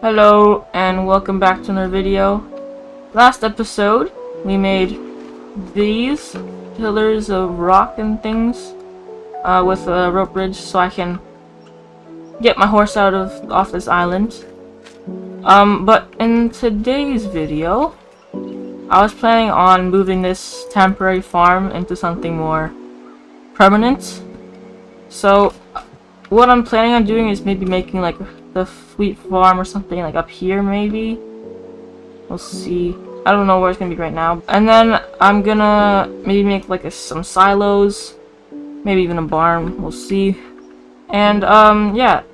Hello and welcome back to another video. Last episode we made these pillars of rock and things with a rope bridge so I can get my horse off this island. But in today's video I was planning on moving this temporary farm into something more permanent. So what I'm planning on doing is maybe making like the wheat farm or something like up here maybe. We'll see. I don't know where it's gonna be right now. And then I'm gonna maybe make like some silos, maybe even a barn. We'll see. And yeah.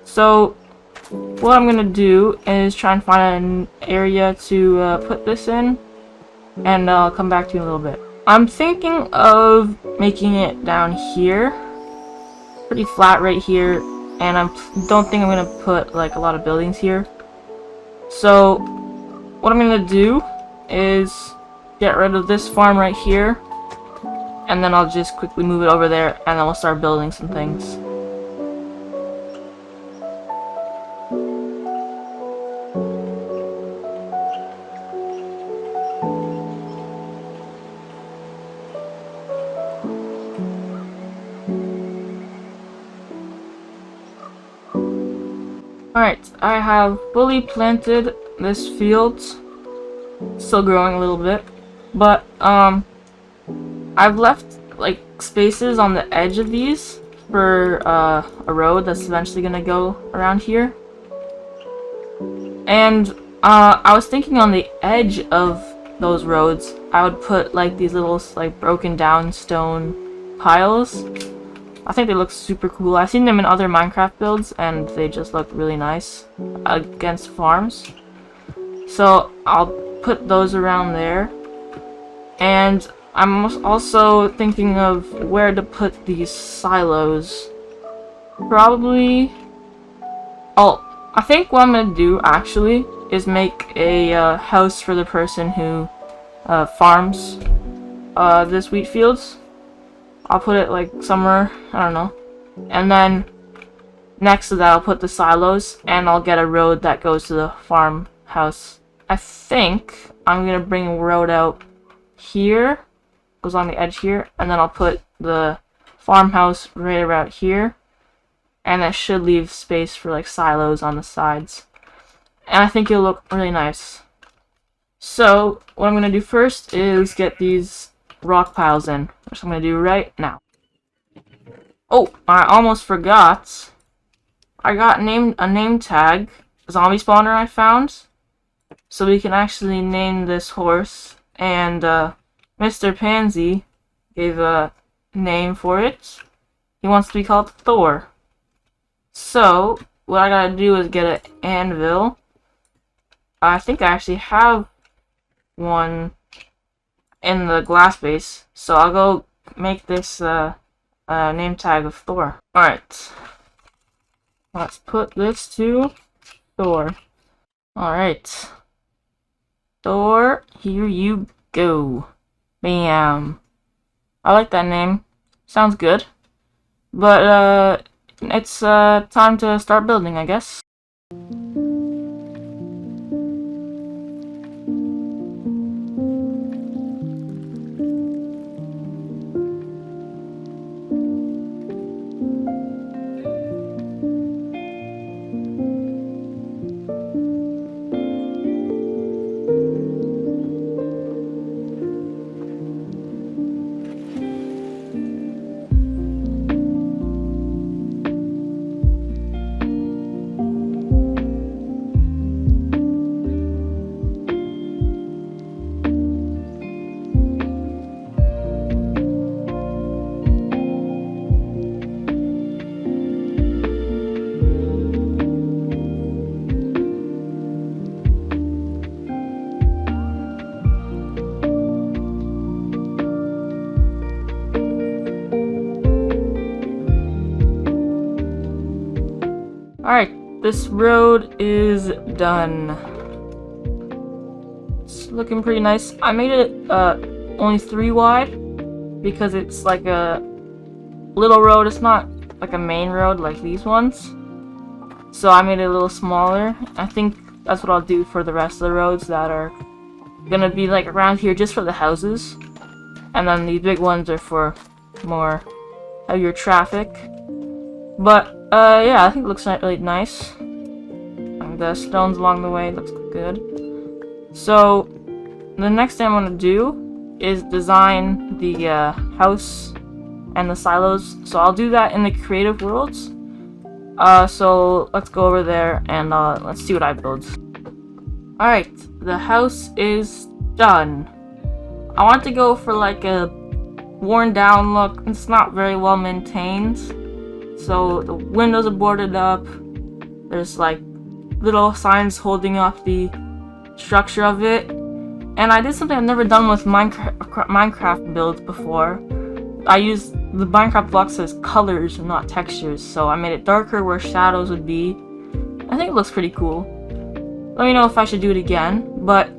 So what I'm gonna do is try and find an area to put this in, and I'll come back to you in a little bit. I'm thinking of making it down here. Pretty flat right here, and I don't think I'm gonna put like a lot of buildings here. So what I'm gonna do is get rid of this farm right here, and then I'll just quickly move it over there, and then we'll start building some things. Alright, I have fully planted this field. Still growing a little bit. But, I've left, like, spaces on the edge of these for, a road that's eventually gonna go around here. And, I was thinking on the edge of those roads, I would put, like, these little, like, broken down stone piles. I think they look super cool. I've seen them in other Minecraft builds, and they just look really nice against farms. So I'll put those around there. And I'm also thinking of where to put these silos. Probably... Oh, I think what I'm going to do, actually, is make a house for the person who farms this wheat fields. I'll put it like somewhere, I don't know. And then next to that I'll put the silos, and I'll get a road that goes to the farmhouse. I think I'm gonna bring a road out here, goes on the edge here, and then I'll put the farmhouse right around here, and that should leave space for like silos on the sides. And I think it'll look really nice. So what I'm gonna do first is get these rock piles in, which I'm gonna do right now. Oh, I almost forgot. I got a name tag, a zombie spawner I found, so we can actually name this horse. And Mr. Pansy gave a name for it. He wants to be called Thor. So what I gotta do is get an anvil. I think I actually have one in the glass base, so I'll go make this name tag of Thor. Alright, let's put this to Thor. Alright, Thor, here you go. Bam. I like that name, sounds good. But it's time to start building, I guess. Alright, this road is done. It's looking pretty nice. I made it only 3 wide because it's like a little road. It's not like a main road like these ones. So I made it a little smaller. I think that's what I'll do for the rest of the roads that are gonna be like around here just for the houses. And then these big ones are for more heavier traffic. But yeah, I think it looks really nice. And the stones along the way looks good. So the next thing I'm gonna do is design the house and the silos. So I'll do that in the creative worlds. So let's go over there and let's see what I build. Alright, the house is done. I want to go for like a worn down look. It's not very well maintained. So the windows are boarded up. There's like little signs holding up the structure of it. And I did something I've never done with Minecraft builds before. I used the Minecraft blocks as colors and not textures, so I made it darker where shadows would be. I think it looks pretty cool. Let me know if I should do it again, but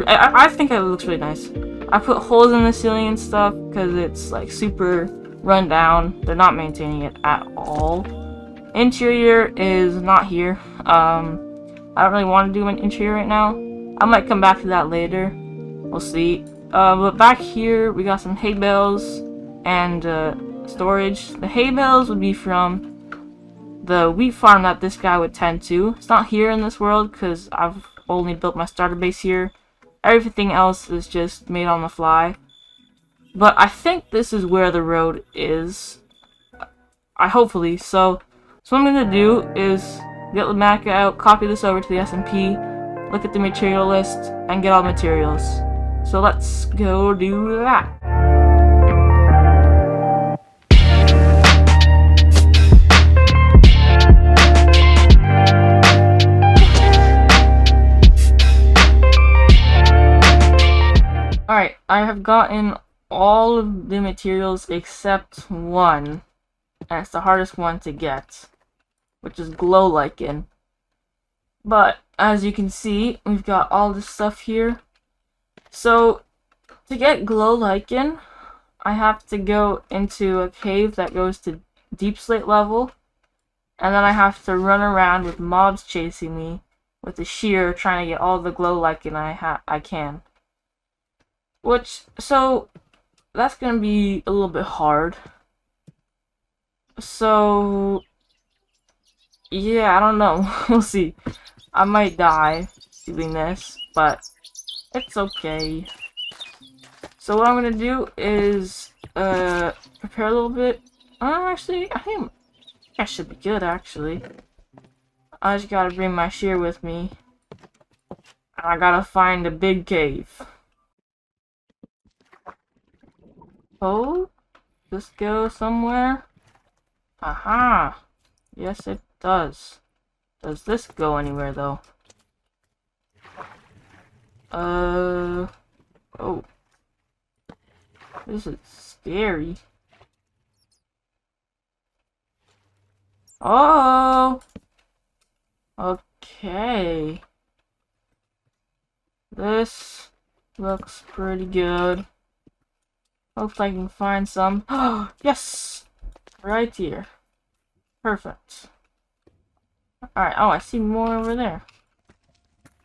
I think it looks really nice. I put holes in the ceiling and stuff because it's like super run down. They're not maintaining it at all. Interior is not here. I don't really want to do an interior right now. I might come back to that later. We'll see. But back here we got some hay bales and storage. The hay bales would be from the wheat farm that this guy would tend to. It's not here in this world because I've only built my starter base here. Everything else is just made on the fly. But I think this is where the road is. Hopefully. So what I'm gonna do is get the Mac out, copy this over to the SMP, look at the material list, and get all the materials. So let's go do that. Alright, I have gotten all of the materials except one, and it's the hardest one to get, which is glow lichen. But as you can see, we've got all this stuff here. So to get glow lichen, I have to go into a cave that goes to deep slate level, and then I have to run around with mobs chasing me with a shear trying to get all the glow lichen I can. So that's gonna be a little bit hard. So yeah, I don't know. We'll see. I might die doing this, but it's okay. So what I'm gonna do is prepare a little bit. Actually, I think that should be good. Actually, I just gotta bring my shear with me, and I gotta find a big cave. Oh, this go somewhere? Aha! Yes, it does. Does this go anywhere, though? Oh. This is scary. Oh! Okay. This looks pretty good. Hopefully I can find some. Oh, yes! Right here. Perfect. Alright, oh, I see more over there.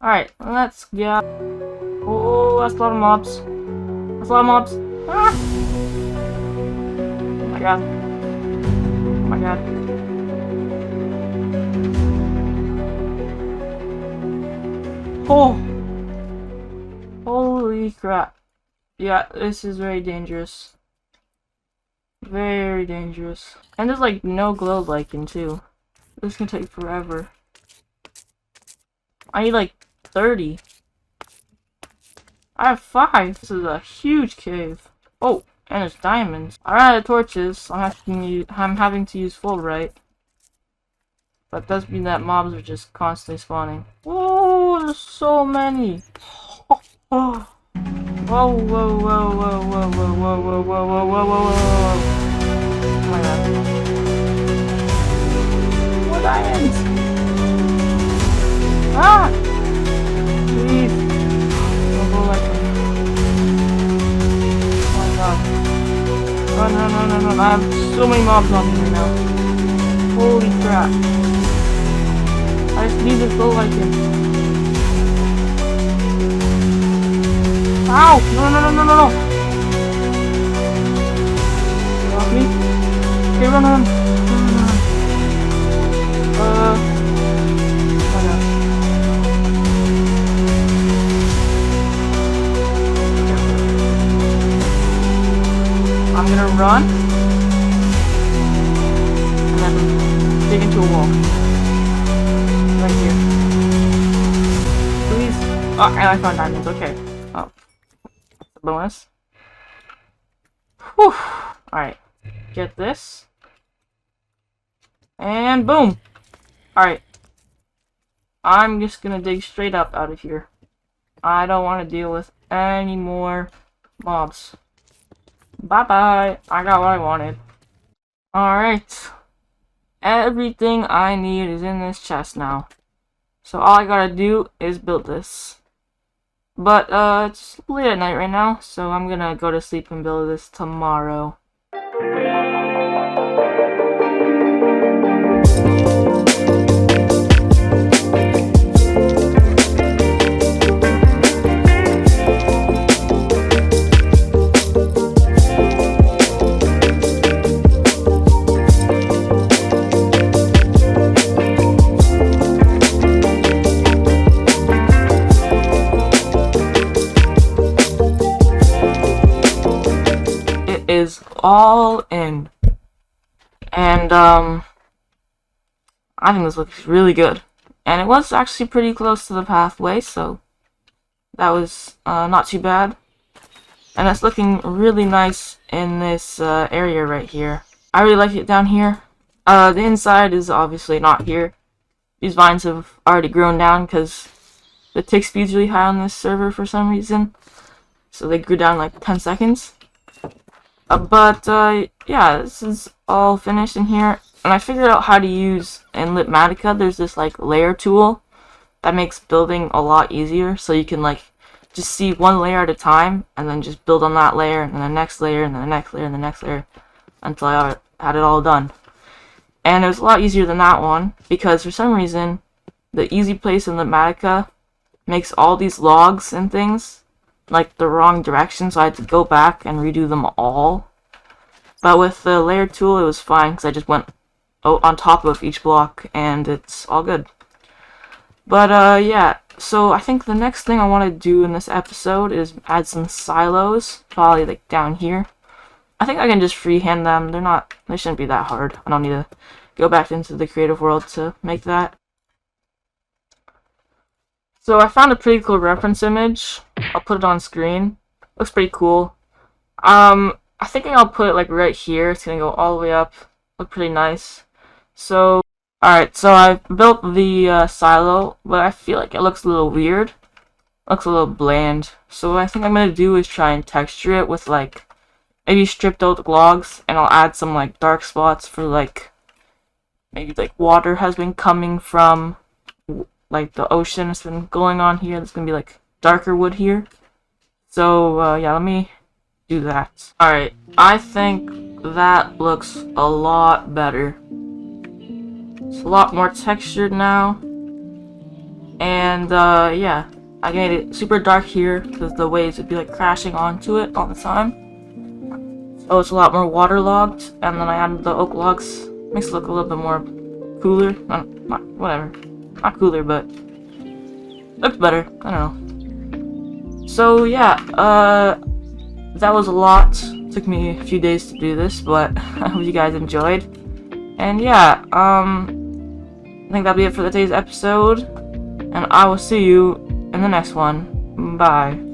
Alright, let's go. Oh, that's a lot of mobs. That's a lot of mobs. Ah! Oh my god. Oh my god. Oh! Holy crap. Yeah, this is very dangerous. Very dangerous. And there's like no glow lichen too. This can take forever. I need like 30. I have 5. This is a huge cave. Oh, and there's diamonds. I ran out of torches. I'm having to use full right. But does mean that mobs are just constantly spawning. Whoa, there's so many. Oh. Whoa, whoa, whoa, whoa, whoa, whoa, whoa, whoa, whoa, whoa, whoa, whoa, whoa. Oh my god. More diamonds! Ah! Please! Don't go like that. Oh my god. Oh no, no, no, no. I have so many mobs on me right now. Holy crap. Need to go like him. Ow! No, no, no, no, no, no! Get off me. Okay, run, run. Oh my gosh. I'm gonna run. And then dig into a wall. Right here. Please. Oh, and I found diamonds. Okay. Oh. That's a bonus. Whew. Alright. Get this. And boom. Alright. I'm just gonna dig straight up out of here. I don't want to deal with any more mobs. Bye-bye. I got what I wanted. Alright. Everything I need is in this chest now. So all I gotta do is build this. But, it's late at night right now, so I'm gonna go to sleep and build this tomorrow. Is all in, and I think this looks really good, and it was actually pretty close to the pathway, so that was not too bad, and it's looking really nice in this area right here. I really like it down here. The inside is obviously not here. These vines have already grown down because the tick speed's really high on this server for some reason, so they grew down like 10 seconds. Yeah, this is all finished in here, and I figured out how to use in Litmatica. There's this like layer tool that makes building a lot easier, so you can like just see one layer at a time and then just build on that layer and then the next layer and then the next layer and the next layer until I had it all done. And it was a lot easier than that one because for some reason the easy place in Litmatica makes all these logs and things like the wrong direction, so I had to go back and redo them all. But with the layer tool it was fine because I just went on top of each block and it's all good. But yeah, so I think the next thing I want to do in this episode is add some silos, probably like down here. I think I can just freehand them. They shouldn't be that hard. I don't need to go back into the creative world to make that. So I found a pretty cool reference image. I'll put it on screen. Looks pretty cool. I think I'll put it like right here. It's gonna go all the way up. Look pretty nice. So, alright, so I built the silo, but I feel like it looks a little weird. Looks a little bland. So what I think I'm gonna do is try and texture it with like maybe stripped out logs, and I'll add some like dark spots for like maybe like water has been coming from like the ocean has been going on here. There's gonna be like darker wood here. So yeah, let me do that. Alright, I think that looks a lot better. It's a lot more textured now. And yeah, I made it super dark here because the waves would be like crashing onto it all the time. So it's a lot more waterlogged, and then I added the oak logs. Makes it look a little bit more cooler. Whatever. Not cooler, but looks better. I don't know. So yeah, that was a lot. Took me a few days to do this, but I hope you guys enjoyed. And yeah, I think that'll be it for today's episode, and I will see you in the next one. Bye.